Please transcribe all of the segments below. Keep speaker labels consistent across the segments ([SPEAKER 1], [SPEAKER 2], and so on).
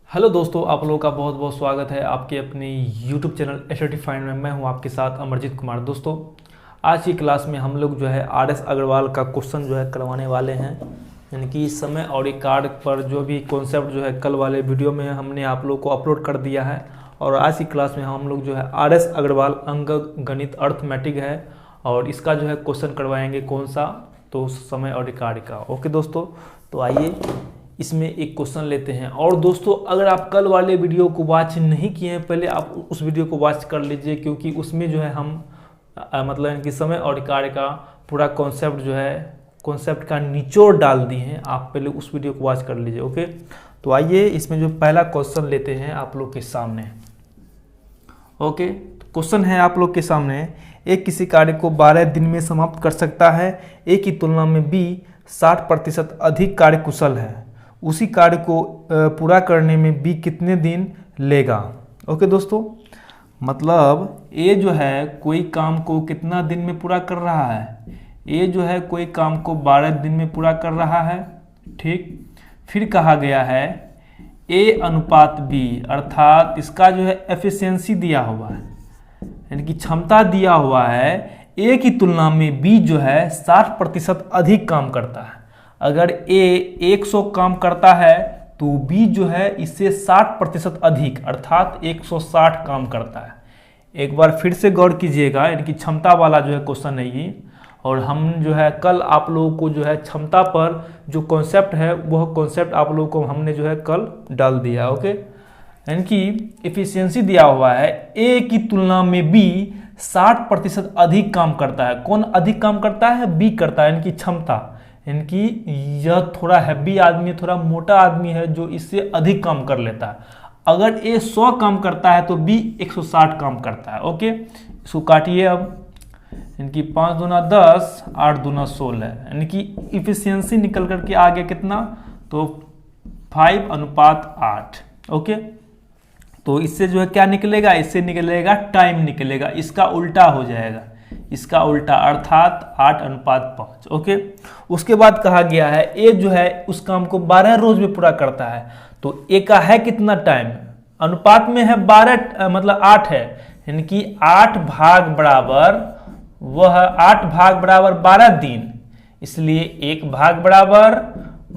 [SPEAKER 1] Hello दोस्तों, आप लोगों का बहुत बहुत स्वागत है आपके अपने यूट्यूब चैनल एसटीडी फाइंड में। मैं हूं आपके साथ अमरजीत कुमार। दोस्तों, आज की क्लास में हम लोग जो है आर.एस. अग्रवाल का क्वेश्चन जो है करवाने वाले हैं। यानी कि समय और रिकॉर्ड पर जो भी कॉन्सेप्ट जो है कल वाले वीडियो में हमने आप लोग को अपलोड कर दिया है। और आज की क्लास में हम लोग जो है आर.एस. अग्रवाल अंक गणित अर्थमेटिक है और इसका जो है क्वेश्चन करवाएंगे। कौन सा? तो समय और रिकॉर्ड का। ओके दोस्तों, तो आइए इसमें एक क्वेश्चन लेते हैं। और दोस्तों, अगर आप कल वाले वीडियो को वॉच नहीं किए हैं, पहले आप उस वीडियो को वॉच कर लीजिए, क्योंकि उसमें जो है हम मतलब कि समय और कार्य का पूरा कॉन्सेप्ट जो है कॉन्सेप्ट का निचोड़ डाल दिए हैं। आप पहले उस वीडियो को वॉच कर लीजिए। ओके, तो आइए इसमें जो पहला क्वेश्चन लेते हैं आप लोग के सामने। ओके, क्वेश्चन है आप लोग के सामने, एक किसी कार्य को 12 दिन में समाप्त कर सकता है, ए की तुलना में बी 60% अधिक कार्य कुशल है। उसी कार्य को पूरा करने में बी कितने दिन लेगा? ओके दोस्तों, मतलब ए जो है कोई काम को कितना दिन में पूरा कर रहा है? ए जो है कोई काम को 12 दिन में पूरा कर रहा है। ठीक, फिर कहा गया है ए अनुपात बी, अर्थात इसका जो है एफिशिएंसी दिया हुआ है, यानी कि क्षमता दिया हुआ है। ए की तुलना में बी जो है 60% अधिक काम करता है। अगर ए 100 काम करता है तो बी जो है इससे 60% अधिक अर्थात 160 काम करता है। एक बार फिर से गौर कीजिएगा, यानी कि क्षमता वाला जो है क्वेश्चन है ये। और हम जो है कल आप लोगों को जो है क्षमता पर जो कॉन्सेप्ट है वह कॉन्सेप्ट आप लोगों को हमने जो है कल डाल दिया। ओके, यानी कि एफिशिएंसी दिया हुआ है, ए की तुलना में बी 60% अधिक काम करता है। कौन अधिक काम करता है? बी करता है, यानी कि क्षमता। यानी कि यह थोड़ा हैवी आदमी, थोड़ा मोटा आदमी है जो इससे अधिक काम कर लेता है। अगर ए 100 काम करता है तो बी 160 काम करता है। ओके, इसको काटिए अब, यानी कि 5 दूना 10, 8 दूना 16, यानी कि इफिशियंसी निकल करके आ गया कितना? तो 5:8। ओके, तो इससे जो है क्या निकलेगा? इससे निकलेगा टाइम निकलेगा, इसका उल्टा हो जाएगा, इसका उल्टा अर्थात 8:5। ओके, उसके बाद कहा गया है ए जो है उस काम को 12 रोज में पूरा करता है। तो ए का है कितना टाइम? अनुपात में है 12, मतलब 8 है, यानी कि 8 भाग बराबर, वह 8 भाग बराबर 12 दिन, इसलिए 1 भाग बराबर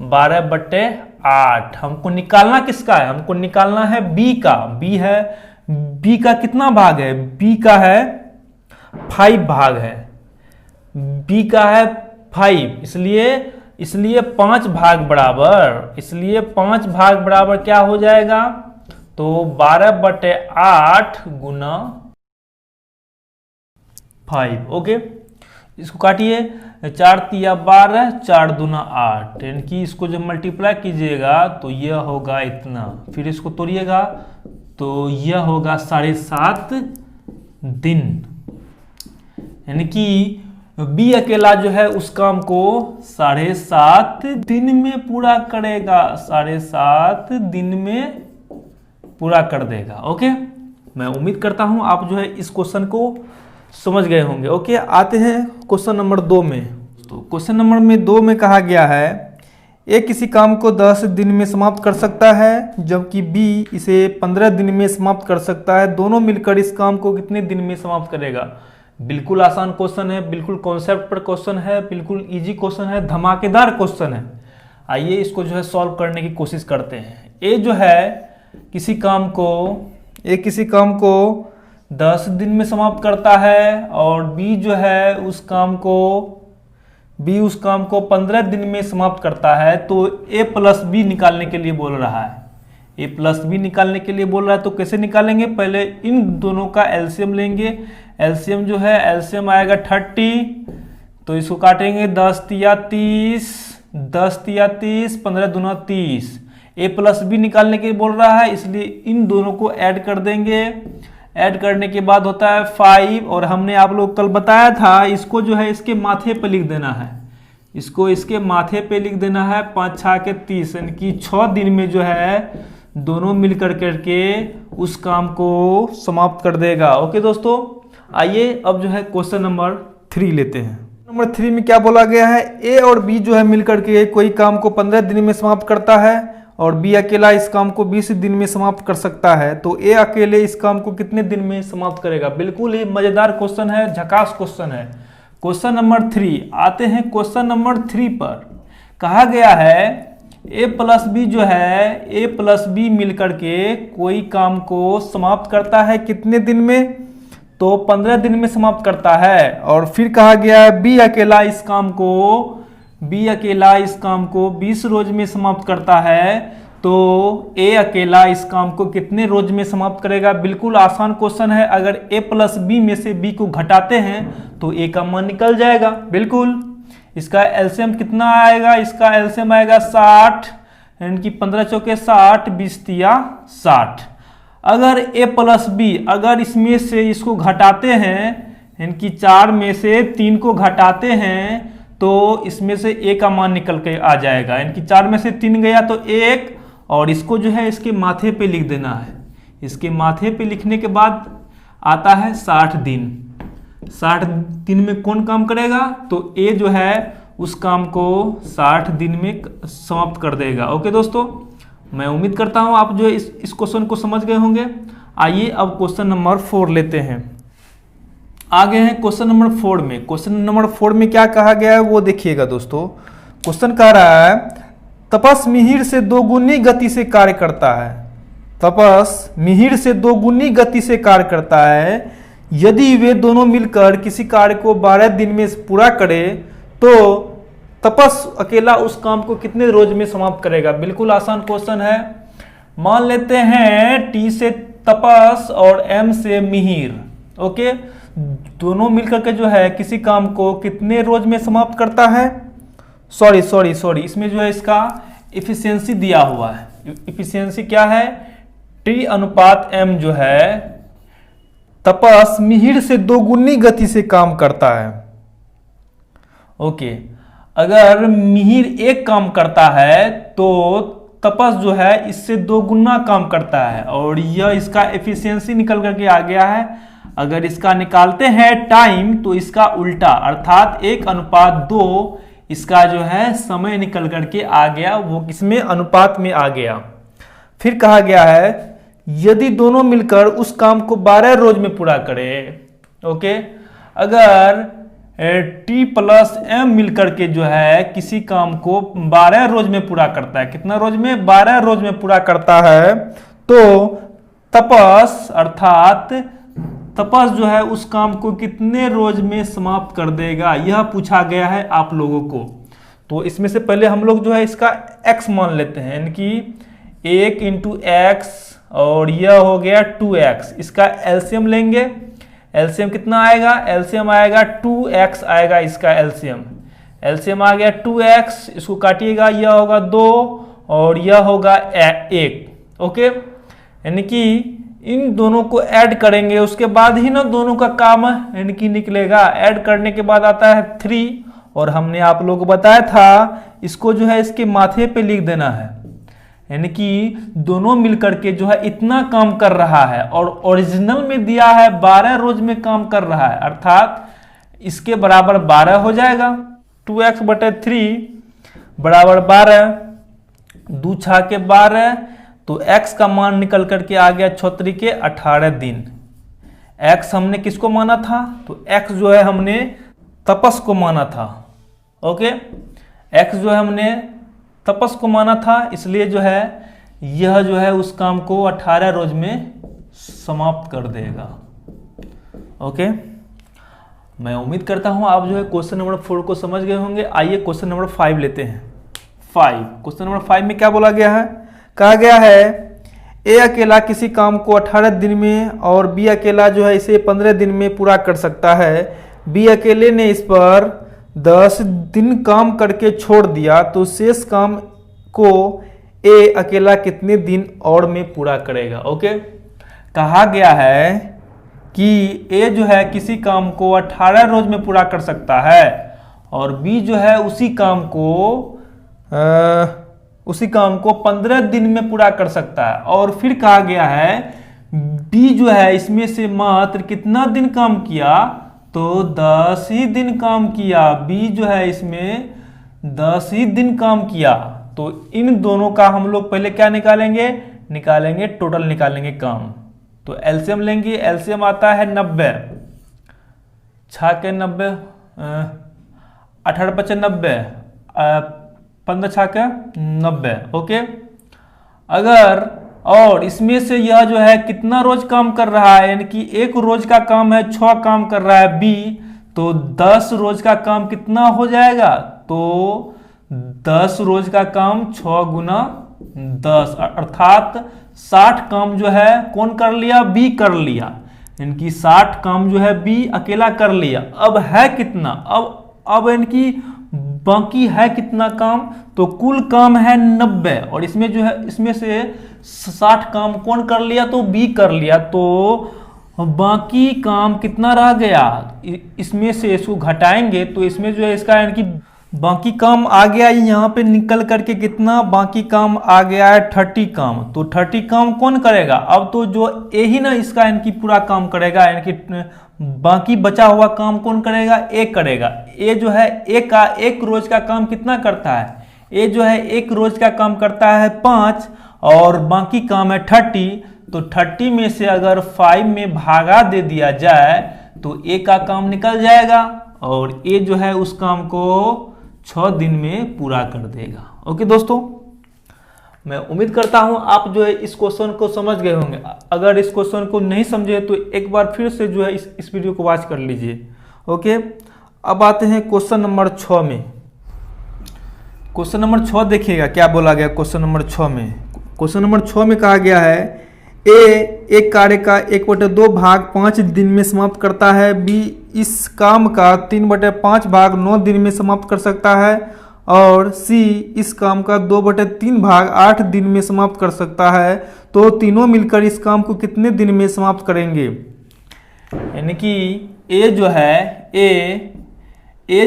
[SPEAKER 1] 12/8। हमको निकालना किसका है? हमको निकालना है बी का। बी है, बी का कितना भाग है? बी का है 5 भाग है, बी का है 5, इसलिए 5 भाग बराबर, इसलिए 5 भाग बराबर क्या हो जाएगा? तो 12/8 गुना 5। ओके, इसको काटिए, 4 तिया 12, 4 दूना 8, यानी कि इसको जब मल्टीप्लाई कीजिएगा तो यह होगा इतना। फिर इसको तोड़िएगा तो यह होगा 7.5 दिन, यानी कि बी अकेला जो है उस काम को 7.5 दिन में पूरा करेगा, 7.5 दिन में पूरा कर देगा। ओके, मैं उम्मीद करता हूं आप जो है इस क्वेश्चन को समझ गए होंगे। ओके, आते हैं क्वेश्चन नंबर 2 में। तो क्वेश्चन नंबर 2 में कहा गया है ए किसी काम को 10 दिन में समाप्त कर सकता है, जबकि बी इसे 15 दिन में समाप्त कर सकता है। दोनों मिलकर इस काम को कितने दिन में समाप्त करेगा? बिल्कुल आसान क्वेश्चन है, बिल्कुल कॉन्सेप्ट पर क्वेश्चन है, बिल्कुल इजी क्वेश्चन है, धमाकेदार क्वेश्चन है। आइए इसको जो है सॉल्व करने की कोशिश करते हैं। ए जो है किसी काम को 10 दिन में समाप्त करता है और बी जो है उस काम को 15 दिन में समाप्त करता है। तो ए प्लस बी निकालने के लिए बोल रहा है, ए प्लस बी निकालने के लिए बोल रहा है। तो कैसे निकालेंगे? पहले इन दोनों का एलसीएम लेंगे। एलसीएम जो है एलसीएम आएगा 30, तो इसको काटेंगे 10 तिया 30, 10 तिया 30, 15 दूना 30। ए प्लस बी निकालने के लिए बोल रहा है, इसलिए इन दोनों को ऐड कर देंगे। ऐड करने के बाद होता है 5, और हमने आप लोग कल बताया था इसको जो है इसके माथे पे लिख देना है, इसको इसके माथे पे लिख देना है। 5 6 के 30, यानी कि 6 दिन में जो है दोनों मिलकर करके उस काम को समाप्त कर देगा। ओके दोस्तों, आइए अब जो है क्वेश्चन नंबर 3 लेते हैं। नंबर 3 में क्या बोला गया है? ए और बी जो है मिलकर के कोई काम को 15 दिन में समाप्त करता है और बी अकेला इस काम को 20 दिन में समाप्त कर सकता है, तो ए अकेले इस काम को कितने दिन में समाप्त करेगा। बिल्कुल ही मजेदार क्वेश्चन है, झकास क्वेश्चन है। क्वेश्चन नंबर 3 आते हैं। क्वेश्चन नंबर 3 पर कहा गया है ए प्लस बी जो है, ए प्लस बी मिलकर के कोई काम को समाप्त करता है कितने दिन में, तो 15 दिन में समाप्त करता है। और फिर कहा गया है बी अकेला इस काम को 20 रोज में समाप्त करता है, तो ए अकेला इस काम को कितने रोज में समाप्त करेगा। बिल्कुल आसान क्वेश्चन है। अगर ए प्लस बी में से बी को घटाते हैं तो ए का मान निकल जाएगा। बिल्कुल इसका एलसीएम कितना आएगा, इसका एलसीएम आएगा 60, यानी कि 15 चौके 60, 20 तिया 60। अगर ए प्लस बी, अगर इसमें से इसको घटाते हैं, यानी कि 4 में से 3 को घटाते हैं, तो इसमें से ए का मान निकल के आ जाएगा। यानी कि 4 में से 3 गया तो 1, और इसको जो है इसके माथे पे लिख देना है। इसके माथे पे लिखने के बाद आता है 60 दिन। 60 दिन में कौन काम करेगा, तो ए जो है उस काम को 60 दिन में समाप्त कर देगा। ओके दोस्तों, मैं उम्मीद करता हूं आप जो है इस क्वेश्चन को समझ गए होंगे। आइए अब क्वेश्चन नंबर 4 लेते हैं। आगे हैं क्वेश्चन नंबर 4 में। क्वेश्चन नंबर 4 में क्या कहा गया है वो देखिएगा दोस्तों। क्वेश्चन कह रहा है तपस मिहिर से 2 गुनी गति से कार्य करता है। तपस मिहिर से 2 गुनी गति से कार्य करता है। यदि वे दोनों मिलकर किसी कार्य को 12 दिन में पूरा करे तो तपस अकेला उस काम को कितने रोज में समाप्त करेगा। बिल्कुल आसान क्वेश्चन है। मान लेते हैं टी से तपस और एम से मिहिर। ओके, दोनों मिलकर के जो है किसी काम को कितने रोज में समाप्त करता है। सॉरी, इसमें जो है इसका इफिशियंसी दिया हुआ है। इफिशियंसी क्या है, टी अनुपात एम जो है तपस मिहिर से 2 गुनी गति से काम करता है। ओके, अगर मिहिर एक काम करता है तो तपस जो है इससे 2 गुना काम करता है, और यह इसका एफिशिएंसी निकल करके आ गया है। अगर इसका निकालते हैं टाइम तो इसका उल्टा अर्थात 1:2 इसका जो है समय निकल करके आ गया, वो किसमें अनुपात में आ गया। फिर कहा गया है यदि दोनों मिलकर उस काम को 12 रोज में पूरा करे। ओके, अगर टी प्लस एम मिलकर के जो है किसी काम को 12 रोज में पूरा करता है, कितना रोज में, 12 रोज में पूरा करता है, तो तपस अर्थात तपस जो है उस काम को कितने रोज में समाप्त कर देगा, यह पूछा गया है आप लोगों को। तो इसमें से पहले हम लोग जो है इसका x मान लेते हैं, यानी कि 1 × x और यह हो गया 2x। इसका एलसीएम लेंगे। एलसीएम कितना आएगा, एलसीएम आएगा 2x आएगा इसका एलसीएम। एलसीएम आ गया 2x, इसको काटिएगा, यह होगा 2 और यह होगा 1। ओके, यानी कि इन दोनों को ऐड करेंगे, उसके बाद ही ना दोनों का काम यानी कि निकलेगा। ऐड करने के बाद आता है 3, और हमने आप लोगों को बताया था इसको जो है इसके माथे पे लिख देना है, यानी कि दोनों मिलकर के जो है इतना काम कर रहा है, और ओरिजिनल में दिया है 12 रोज में काम कर रहा है, अर्थात इसके बराबर 12 हो जाएगा। 2x/3 बराबर 12, 2 छाके 12, तो x का मान निकल करके आ गया 6 के 18 दिन। x हमने किसको माना था, तो x जो है हमने तपस को माना था। ओके, x जो है हमने तपस को माना था, इसलिए जो है यह जो है उस काम को 18 रोज में समाप्त कर देगा। ओके, मैं उम्मीद करता हूं आप जो है क्वेश्चन नंबर 4 को समझ गए होंगे। आइए क्वेश्चन नंबर 5 लेते हैं। 5 क्वेश्चन नंबर 5 में क्या बोला गया है, कहा गया है ए अकेला किसी काम को 18 दिन में और बी अकेला जो है इसे 15 दिन में पूरा कर सकता है। बी अकेले ने इस पर 10 दिन काम करके छोड़ दिया, तो शेष काम को ए अकेला कितने दिन और में पूरा करेगा। ओके, कहा गया है कि ए जो है किसी काम को 18 रोज में पूरा कर सकता है, और बी जो है उसी काम को 15 दिन में पूरा कर सकता है। और फिर कहा गया है बी जो है इसमें से मात्र कितना दिन काम किया, तो 10 ही दिन काम किया। बी जो है इसमें 10 ही दिन काम किया, तो इन दोनों का हम लोग पहले क्या निकालेंगे, टोटल निकालेंगे काम। तो एलसीएम लेंगे, एलसीएम आता है 90, 6 के 90, 18 पचे 90, 15 6 के 90। ओके, अगर और इसमें से यह जो है कितना रोज काम कर रहा है, यानी कि एक रोज का काम है 6 काम कर रहा है बी, तो 10 रोज का काम कितना हो जाएगा, तो 10 रोज का काम 6 गुना 10 अर्थात 60 काम जो है कौन कर लिया, बी कर लिया, इनकी 60 काम जो है बी अकेला कर लिया। अब है कितना, अब इनकी बाकी है कितना काम, तो कुल काम है 90 और इसमें जो है इसमें से 60 काम कौन कर लिया, तो बी कर लिया, तो बाकी काम कितना रह गया, इसमें से इसको घटाएंगे तो इसमें जो है इसका यानी कि बाकी काम आ गया यहाँ पे निकल करके कितना, बाकी काम आ गया है 30 काम। तो 30 काम कौन करेगा, अब तो जो ए ही ना इसका यानी कि पूरा काम करेगा, यानी कि बाकी बचा हुआ काम कौन करेगा, ए करेगा। ए जो है ए का एक रोज का काम कितना करता है, ए जो है एक रोज का काम करता है 5 और बाकी काम है 30, तो 30 में से अगर 5 में भागा दे दिया जाए तो ए का काम निकल जाएगा और ए जो है उस काम को 6 दिन में पूरा कर देगा। ओके दोस्तों, मैं उम्मीद करता हूं आप जो है इस क्वेश्चन को समझ गए होंगे। अगर इस क्वेश्चन को नहीं समझे तो एक बार फिर से जो है इस वीडियो को वॉच कर लीजिए। ओके, अब आते हैं क्वेश्चन नंबर 6 में। क्वेश्चन नंबर 6 देखिएगा क्या बोला गया क्वेश्चन नंबर 6 में। क्वेश्चन नंबर 6 में कहा गया है एक कार्य का 1/2 भाग 5 दिन में समाप्त करता है, बी इस काम का 3/5 भाग 9 दिन में समाप्त कर सकता है और सी इस काम का 2/3 भाग 8 दिन में समाप्त कर सकता है, तो तीनों मिलकर इस काम को कितने दिन में समाप्त करेंगे। यानी कि ए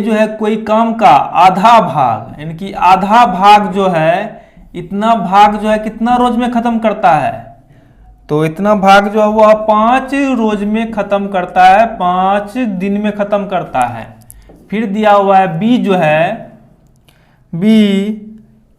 [SPEAKER 1] जो है कोई काम का आधा भाग, यानी कि आधा भाग जो है इतना भाग जो है कितना रोज में खत्म करता है, तो इतना भाग जो है वह 5 रोज में खत्म करता है, 5 दिन में खत्म करता है। फिर दिया हुआ है बी जो है, बी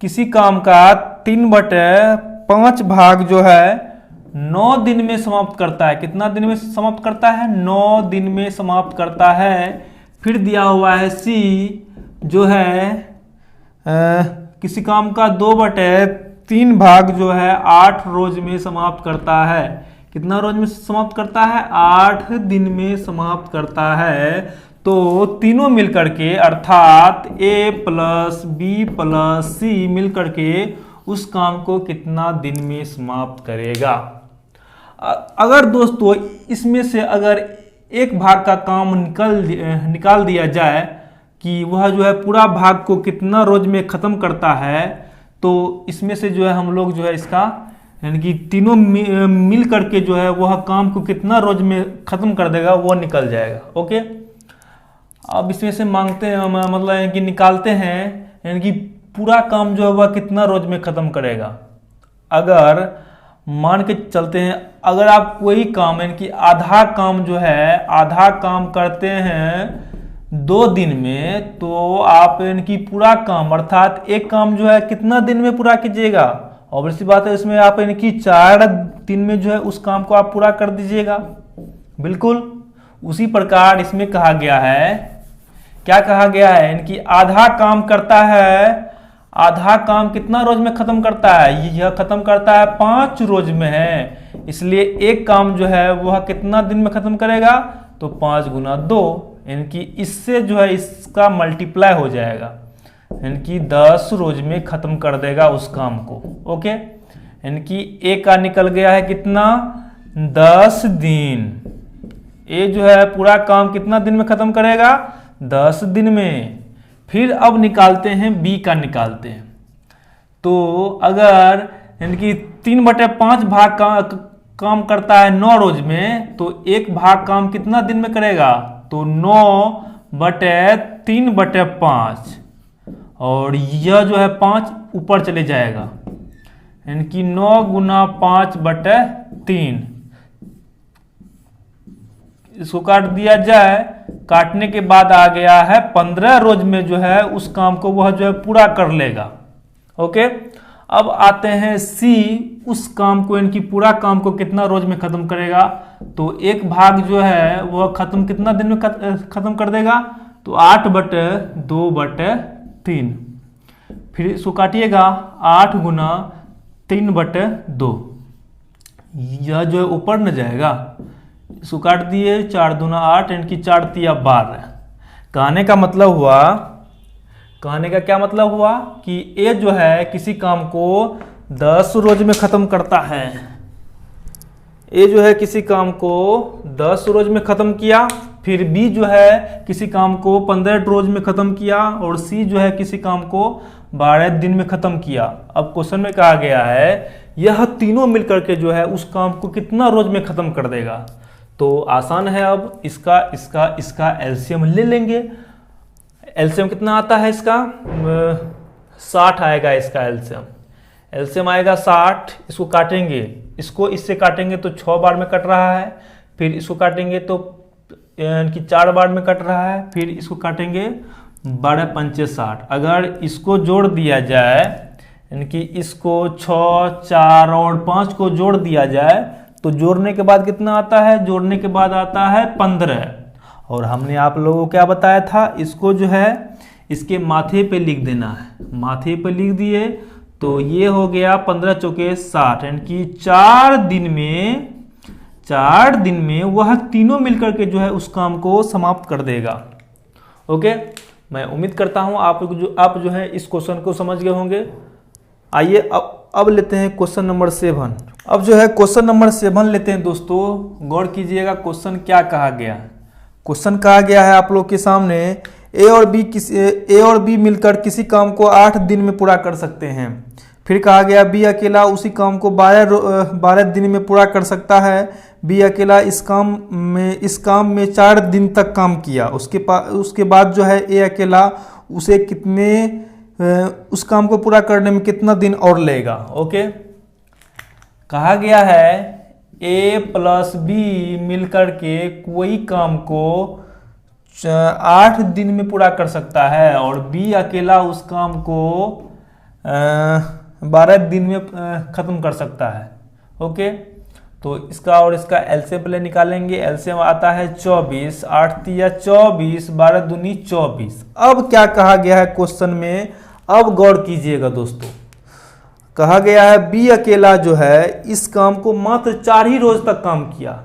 [SPEAKER 1] किसी काम का 3/5 भाग जो है 9 दिन में समाप्त करता है। कितना दिन में समाप्त करता है, 9 दिन में समाप्त करता है। फिर दिया हुआ है सी जो है किसी काम का 2/3 भाग जो है 8 रोज में समाप्त करता है। कितना रोज में समाप्त करता है, 8 दिन में समाप्त करता है। तो तीनों मिलकर के अर्थात ए प्लस बी प्लस सी मिलकर के उस काम को कितना दिन में समाप्त करेगा। अगर दोस्तों इसमें से अगर एक भाग का काम निकाल दिया जाए कि वह जो है पूरा भाग को कितना रोज में खत्म करता है, तो इसमें से जो है हम लोग जो है इसका यानी कि तीनों मिल करके जो है वह काम को कितना रोज में खत्म कर देगा वो निकल जाएगा। ओके, अब इसमें से मांगते हैं मतलब कि निकालते हैं यानी कि पूरा काम जो है वह कितना रोज में खत्म करेगा। अगर मान के चलते हैं अगर आप कोई काम यानी कि आधा काम जो है आधा काम करते हैं 2 दिन में, तो आप यानी कि पूरा काम अर्थात एक काम जो है कितना दिन में पूरा कीजिएगा। और इसी बात है इसमें आप यानी कि 4 दिन में जो है उस काम को आप पूरा कर दीजिएगा। बिल्कुल उसी प्रकार इसमें कहा गया है, क्या कहा गया है, यानी कि आधा काम करता है, आधा काम कितना रोज में खत्म करता है, यह खत्म करता है 5 रोज में है, इसलिए एक काम जो है वह कितना दिन में खत्म करेगा, तो 5 गुना 2 यानी कि इससे जो है इसका मल्टीप्लाई हो जाएगा, यानी कि 10 रोज में खत्म कर देगा उस काम को। ओके, यानी कि ए का निकल गया है कितना, 10 दिन। ए जो है पूरा काम कितना दिन में खत्म करेगा, 10 दिन में। फिर अब निकालते हैं बी का निकालते हैं। तो अगर यानी कि 3/5 भाग का काम करता है 9 रोज में, तो एक भाग काम कितना दिन में करेगा, तो 9/3/5 और यह जो है 5 ऊपर चले जाएगा, यानी कि 9 गुना 5/3। इसको काट दिया जाए, काटने के बाद आ गया है 15 रोज में जो है उस काम को वह जो है पूरा कर लेगा। ओके, अब आते हैं सी, उस काम को यानी कि पूरा काम को कितना रोज में खत्म करेगा। तो एक भाग जो है वह खत्म कितना दिन में खत्म कर देगा, तो 8/2/3। फिर इसको काटिएगा 8 गुना 3/2, यह जो है ऊपर न जाएगा, इसको काट दिए 4 दूना 8 यानी कि 4 तिया 12। कहने का मतलब हुआ, कहने का क्या मतलब हुआ कि ए जो है किसी काम को 10 रोज में खत्म करता है। ए जो है किसी काम को 10 रोज में खत्म किया, फिर बी जो है किसी काम को 15 रोज में खत्म किया, और सी जो है किसी काम को 12 दिन में खत्म किया। अब क्वेश्चन में कहा गया है यह तीनों मिलकर के जो है उस काम को कितना रोज में खत्म कर देगा। तो आसान है, अब इसका एलसीएम ले लेंगे। एलसीएम कितना आता है इसका, 60 आएगा इसका एलसीएम आएगा 60। इसको काटेंगे, इसको इससे काटेंगे तो 6 बार में कट रहा है, फिर इसको काटेंगे तो यानी कि 4 बार में कट रहा है, फिर इसको काटेंगे 12 पंचे 60। अगर इसको जोड़ दिया जाए यानी कि इसको 6, 4 और 5 को जोड़ दिया जाए तो जोड़ने के बाद कितना आता है, जोड़ने के बाद आता है 15। और हमने आप लोगों को क्या बताया था, इसको जो है इसके माथे पे लिख देना है। माथे पे लिख दिए तो ये हो गया 15 चौके 60 यानी कि 4 दिन में वह तीनों मिलकर के जो है उस काम को समाप्त कर देगा। ओके, मैं उम्मीद करता हूं आप जो है इस क्वेश्चन को समझ गए होंगे। आइए अब लेते हैं क्वेश्चन नंबर 7। अब जो है क्वेश्चन नंबर 7 लेते हैं दोस्तों। गौर कीजिएगा क्वेश्चन क्या कहा गया है। क्वेश्चन कहा गया है आप लोग के सामने, ए और बी मिलकर किसी काम को 8 दिन में पूरा कर सकते हैं। फिर कहा गया बी अकेला उसी काम को 12 दिन में पूरा कर सकता है। बी अकेला इस काम में 4 दिन तक काम किया। उसके बाद जो है ए अकेला उसे उस काम को पूरा करने में कितना दिन और लेगा। ओके, कहा गया है ए प्लस बी मिलकर के कोई काम को 8 दिन में पूरा कर सकता है, और बी अकेला उस काम को 12 दिन में खत्म कर सकता है। ओके, तो इसका और इसका एलसीएम पहले निकालेंगे। एलसीएम आता है 24, 8 तिया 24, 12 दूनी 24। अब क्या कहा गया है क्वेश्चन में, अब गौर कीजिएगा दोस्तों। कहा गया है बी अकेला जो है इस काम को मात्र 4 ही रोज तक काम किया।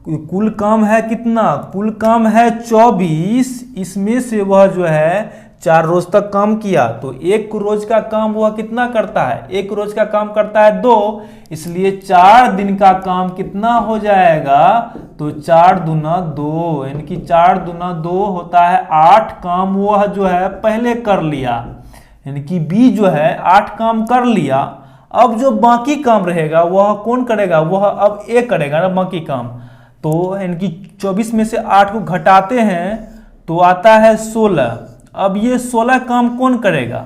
[SPEAKER 1] कुल काम है कितना, कुल काम है 24, इसमें से वह जो है 4 रोज तक काम किया। तो 1 रोज का काम वह कितना करता है, 1 रोज का काम करता है 2, इसलिए 4 दिन का काम कितना हो जाएगा, तो 4 दूना 2 यानी कि 4 दूना 2 होता है 8 काम वह जो है पहले कर लिया। यानी कि बी जो है 8 काम कर लिया। अब जो बाकी काम रहेगा वह कौन करेगा, वह अब ए करेगा ना बाकी काम। तो यानी कि 24 में से 8 को घटाते हैं तो आता है 16। अब ये 16 काम कौन करेगा,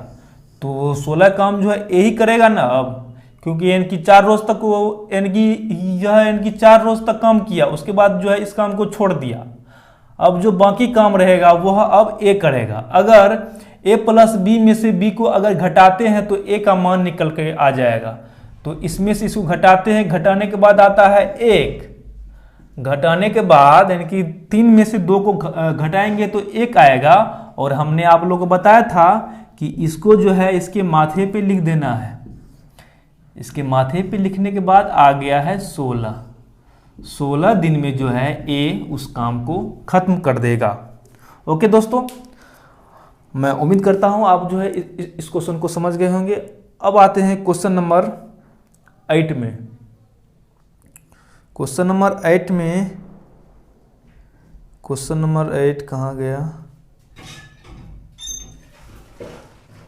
[SPEAKER 1] तो 16 काम जो है ए ही करेगा ना। अब क्योंकि यानी कि 4 रोज तक वो यानी कि 4 रोज तक काम किया, उसके बाद जो है इस काम को छोड़ दिया। अब जो बाकी काम रहेगा वह अब ए करेगा। अगर ए प्लस बी में से बी को अगर घटाते हैं तो ए का मान निकल के आ जाएगा। तो इसमें से इसको घटाते हैं, घटाने के बाद आता है 1, घटाने के बाद यानी कि 3 में से 2 को घटाएंगे तो 1 आएगा। और हमने आप लोगों को बताया था कि इसको जो है इसके माथे पे लिख देना है। इसके माथे पे लिखने के बाद आ गया है 16 दिन में जो है ए उस काम को खत्म कर देगा। ओके दोस्तों, मैं उम्मीद करता हूं आप जो है इस क्वेश्चन को समझ गए होंगे। अब आते हैं क्वेश्चन नंबर 8 में। क्वेश्चन नंबर 8 में, क्वेश्चन नंबर 8 कहाँ गया।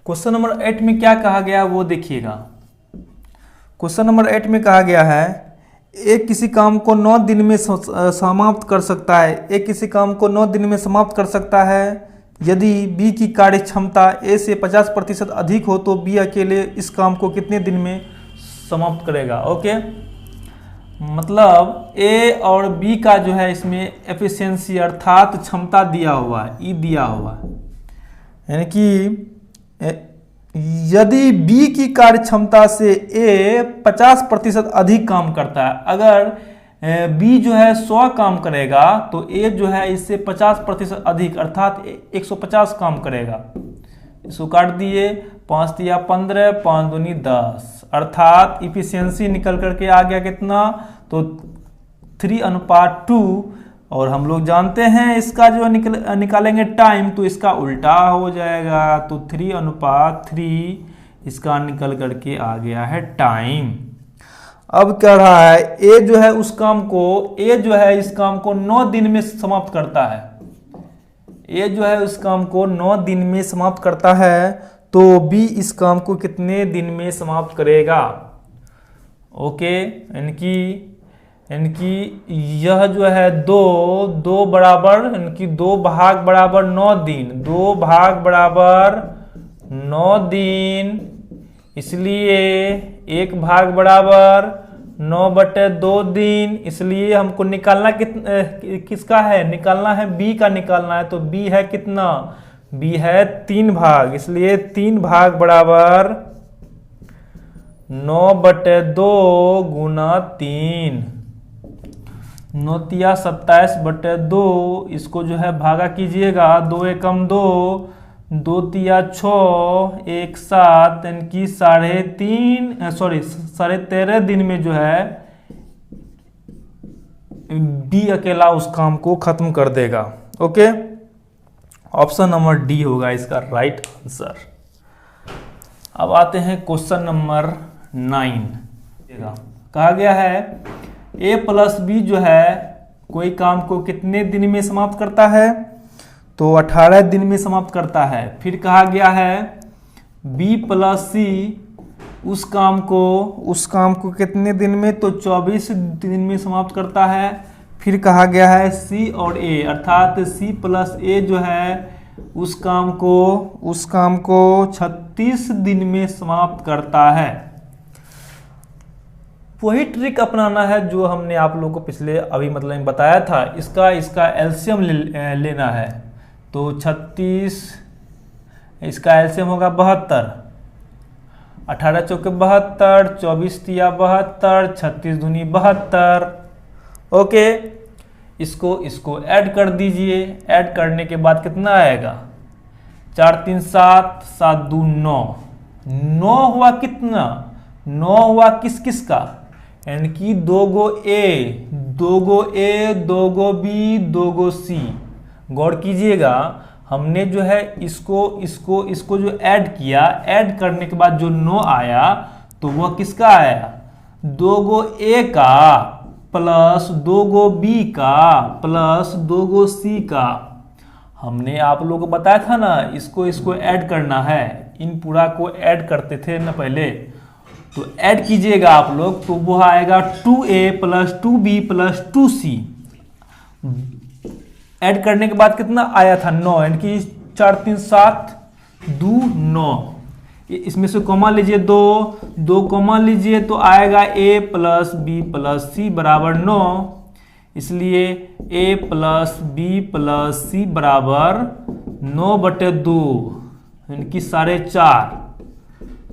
[SPEAKER 1] क्वेश्चन नंबर 8 में क्या कहा गया वो देखिएगा। क्वेश्चन नंबर 8 में कहा गया है एक किसी काम को 9 दिन में समाप्त कर सकता है। एक किसी काम को 9 दिन में समाप्त कर सकता है यदि बी की कार्य क्षमता ए से 50% अधिक हो तो बी अकेले इस काम को कितने दिन में समाप्त करेगा। ओके, मतलब ए और बी का जो है इसमें एफिशिएंसी अर्थात क्षमता दिया हुआ है, ई दिया हुआ है। यानी कि यदि बी की कार्य क्षमता से ए 50% अधिक काम करता है, अगर बी जो है 100 काम करेगा तो ए जो है इससे 50% अधिक अर्थात 150 काम करेगा। इसको काट दिए, 5 दिया 15, 5 दूनी 10, अर्थात इफिशियंसी निकल करके आ गया कितना, तो 3:2। और हम लोग जानते हैं इसका जो निकालेंगे टाइम तो इसका उल्टा हो जाएगा, तो 3:3 इसका निकल करके आ गया है टाइम। अब क्या रहा है, ए जो है इस काम को 9 दिन में समाप्त करता है। ए जो है उस काम को 9 दिन में समाप्त करता है, तो बी इस काम को कितने दिन में समाप्त करेगा। ओके, इनकी यह जो है दो बराबर, इनकी 2 भाग बराबर 9 दिन, 2 भाग बराबर 9 दिन, इसलिए 1 भाग बराबर 9/2 दिन। इसलिए हमको निकालना किसका है, निकालना है बी का निकालना है, तो बी है कितना, बी है 3 भाग, इसलिए 3 भाग बराबर 9/2 गुना 3, 9 तिया 27/2। इसको जो है भागा कीजिएगा, 2 एकम 2, 2 तिया 6, 1 7, इनकी 13.5 दिन में जो है बी अकेला उस काम को खत्म कर देगा। ओके, ऑप्शन नंबर डी होगा इसका राइट आंसर। अब आते हैं क्वेश्चन नंबर 9। कहा गया है ए प्लस बी जो है कोई काम को कितने दिन में समाप्त करता है, तो 18 दिन में समाप्त करता है। फिर कहा गया है बी प्लस सी उस काम को कितने दिन में, तो 24 दिन में समाप्त करता है। फिर कहा गया है सी और ए अर्थात सी प्लस ए जो है उस काम को 36 दिन में समाप्त करता है। वही ट्रिक अपनाना है जो हमने आप लोगों को पिछले मतलब बताया था। इसका एलसीएम लेना है, तो 36, इसका एलसीएम होगा 72, 18 चौके 72, 24 तिया 72, 36 दूनी 72। ओके, इसको ऐड कर दीजिए। ऐड करने के बाद कितना आएगा, 4 3 7, 7 2 9, 9 हुआ कितना, 9 हुआ किस का, यानी कि 2 गो ए, 2 गो ए, 2 गो बी, 2 गो सी। गौर कीजिएगा, हमने जो है इसको जो ऐड किया, ऐड करने के बाद जो 9 आया तो वह किसका आया, 2 गो ए का प्लस 2 गो बी का प्लस 2 गो सी का। हमने आप लोगों को बताया था ना, इसको ऐड करना है, इन पूरा को ऐड करते थे ना पहले, तो ऐड कीजिएगा आप लोग, तो वो आएगा 2a plus 2b plus 2c। Add करने के बाद कितना आया था, 9, यानी कि 4 3 7 2 9। इसमें से कॉमा लीजिए, 2 कॉमा लीजिए तो आएगा a प्लस बी प्लस सी बराबर 9। इसलिए a प्लस बी प्लस सी बराबर 9/2, यानी कि 4.5।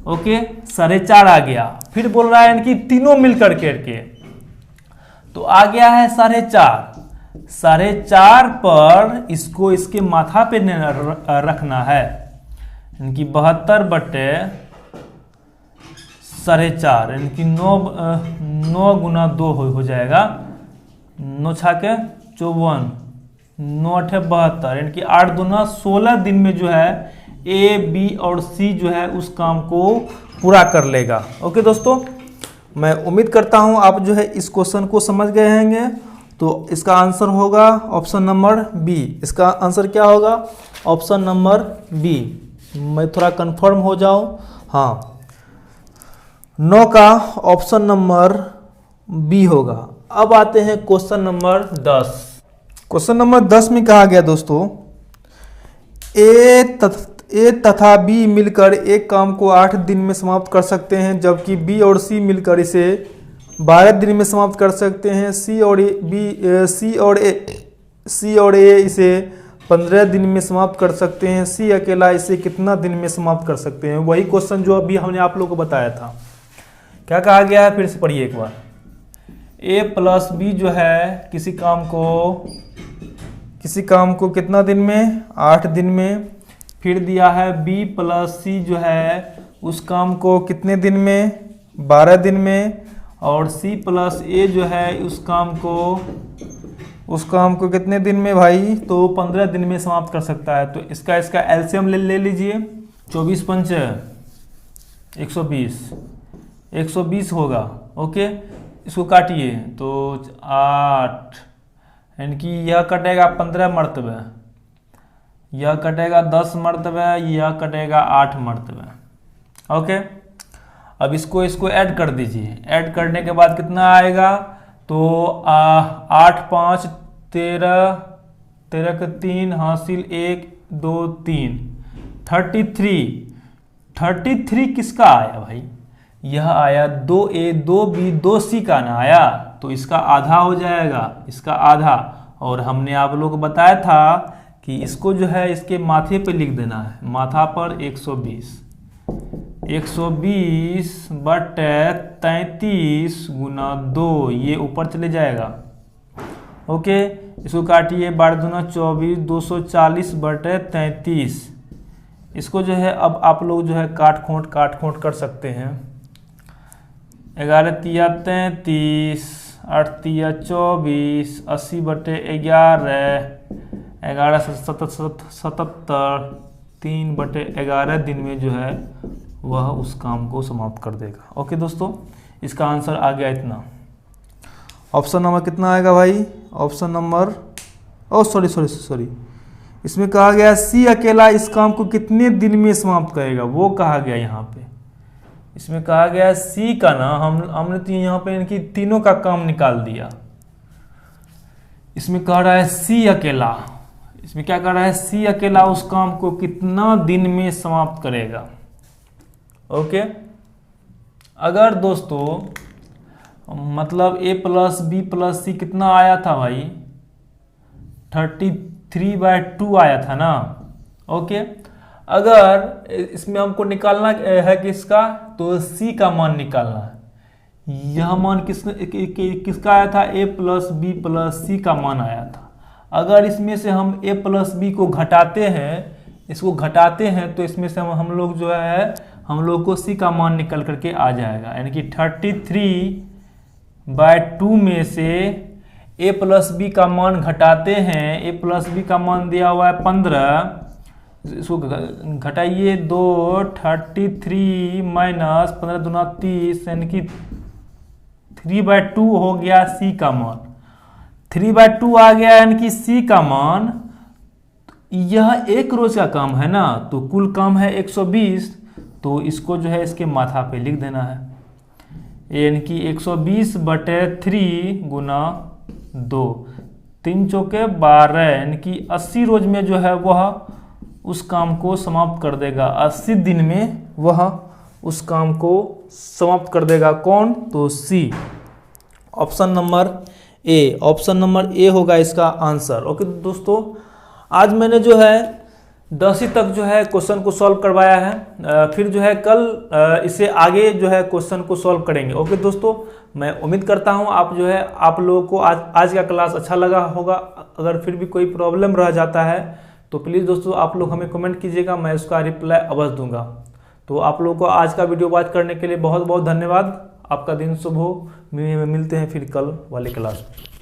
[SPEAKER 1] ओके, 4.5 आ गया। फिर बोल रहा है यानी कि तीनों मिलकर के, तो आ गया है 4.5। 4.5 पर इसको इसके माथा पे रखना है, यानी कि 72/4.5, यानी कि 9 गुना 2 हो जाएगा, 9 छाके 54, 9 8 72, यानी कि 8 दूना 16 दिन में जो है ए बी और सी जो है उस काम को पूरा कर लेगा। ओके दोस्तों, मैं उम्मीद करता हूं आप जो है इस क्वेश्चन को समझ गए होंगे। तो इसका आंसर होगा ऑप्शन नंबर बी। इसका आंसर क्या होगा, ऑप्शन नंबर बी। मैं थोड़ा कंफर्म हो जाऊं, हाँ, 9 का ऑप्शन नंबर बी होगा। अब आते हैं क्वेश्चन नंबर 10। क्वेश्चन नंबर 10 में कहा गया दोस्तों, ए तथा बी मिलकर एक काम को 8 दिन में समाप्त कर सकते हैं, जबकि बी और सी मिलकर इसे 12 दिन में समाप्त कर सकते हैं। सी और ए इसे 15 दिन में समाप्त कर सकते हैं। सी अकेला इसे कितना दिन में समाप्त कर सकते हैं। वही क्वेश्चन जो अभी हमने आप लोगों को बताया था। क्या कहा गया है, फिर से पढ़िए एक बार। ए प्लस बी जो है किसी काम को कितना दिन में, 8 दिन में। फिर दिया है बी प्लस सी जो है उस काम को कितने दिन में, 12 दिन में। और सी प्लस ए जो है उस काम को कितने दिन में भाई, तो 15 दिन में समाप्त कर सकता है। तो इसका एलसीएम ले लीजिए। 24 पंच 120 होगा। ओके, इसको काटिए तो 8, यानी कि यह कटेगा 15 मरतबे, यह कटेगा 10 मरतबे, यह कटेगा 8 मरतबे। ओके, अब इसको ऐड कर दीजिए। ऐड करने के बाद कितना आएगा, तो 8 5 13, 13 के 3 हासिल 1 2 3 33 किसका आया भाई, यह आया 2A 2B 2C का ना आया, तो इसका आधा हो जाएगा, इसका आधा। और हमने आप लोग को बताया था कि इसको जो है इसके माथे पे लिख देना है, माथा पर 120 बटे 33 गुना 2, ये ऊपर चले जाएगा। ओके, इसको काटिए, 12 दूना 24, 240 बटे 33। इसको जो है अब आप लोग जो है काट खोट कर सकते हैं। 11 तिया 33, 8 तिया 24, 80 बटे 11 से 77, 3 बटे 11 दिन में जो है वह उस काम को समाप्त कर देगा। ओके दोस्तों, इसका आंसर आ गया इतना। ऑप्शन नंबर कितना आएगा भाई, ऑप्शन नंबर सॉरी, इसमें कहा गया सी अकेला इस काम को कितने दिन में समाप्त करेगा, वो कहा गया यहाँ पे। इसमें कहा गया सी का ना, हमने तो यहाँ पे इनकी तीनों का काम निकाल दिया। इसमें कह रहा है सी अकेला, इसमें क्या कह रहा है, सी अकेला उस काम को कितना दिन में समाप्त करेगा। ओके, अगर दोस्तों मतलब ए प्लस बी प्लस सी कितना आया था भाई, 33/2 आया था ना। ओके, अगर इसमें हमको निकालना है किसका, तो सी का मान निकालना है। यह मान किसका आया था, ए प्लस बी प्लस सी का मान आया था। अगर इसमें से हम ए प्लस बी को घटाते हैं, तो इसमें से हम लोग जो है हम लोग को सी का मान निकल करके आ जाएगा। यानी कि 33/2 में से ए प्लस बी का मान घटाते हैं। ए प्लस बी का मान दिया हुआ है 15, इसको घटाइए 2, 33 माइनस 15 दूना 30, यानी कि 3/2 हो गया सी का मान। 3/2 आ गया यानी कि सी का मान। यह एक रोज का काम है ना, तो कुल काम है 120, तो इसको जो है इसके माथा पे लिख देना है, यानी कि 120/3 गुना 2, 3 चौके 12, यानी कि 80 रोज में जो है वह उस काम को समाप्त कर देगा। 80 दिन में वह उस काम को समाप्त कर देगा। कौन, तो सी, ऑप्शन नंबर ए होगा इसका आंसर। ओके दोस्तों, आज मैंने जो है 10वीं तक जो है क्वेश्चन को सॉल्व करवाया है। फिर जो है कल इसे आगे जो है क्वेश्चन को सॉल्व करेंगे। ओके दोस्तों, मैं उम्मीद करता हूं आप लोगों को आज का क्लास अच्छा लगा होगा। अगर फिर भी कोई प्रॉब्लम रह जाता है तो प्लीज़ दोस्तों आप लोग हमें कमेंट कीजिएगा, मैं उसका रिप्लाई अवश्य दूंगा। तो आप लोगों को आज का वीडियो वॉच करने के लिए बहुत बहुत धन्यवाद। आपका दिन शुभ हो। मिलते हैं फिर कल वाले क्लास में।